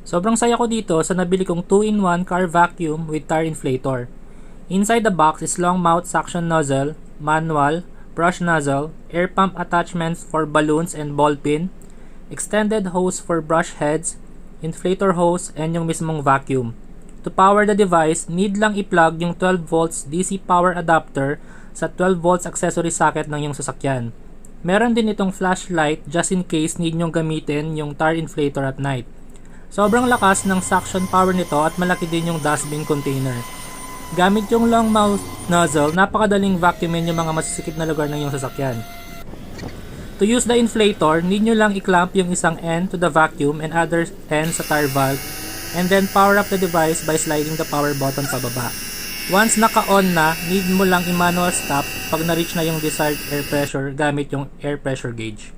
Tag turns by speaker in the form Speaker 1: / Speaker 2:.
Speaker 1: Sobrang saya ko dito sa nabili kong 2-in-1 car vacuum with tire inflator. Inside the box is long mouth suction nozzle, manual, brush nozzle, air pump attachments for balloons and ball pin, extended hose for brush heads, inflator hose, and yung mismong vacuum. To power the device, need lang i-plug yung 12 volts DC power adapter sa 12 volts accessory socket ng iyong sasakyan. Meron din itong flashlight just in case need nyong gamitin yung tire inflator at night. Sobrang lakas ng suction power nito at malaki din yung dustbin container. Gamit yung long mouth nozzle, napakadaling vacuumin yung mga masisikip na lugar ng iyong sasakyan. To use the inflator, need nyo lang i-clamp yung isang end to the vacuum and other end sa tire valve, and then power up the device by sliding the power button pababa. Once naka-on na, need mo lang i-manual stop pag na-reach na yung desired air pressure gamit yung air pressure gauge.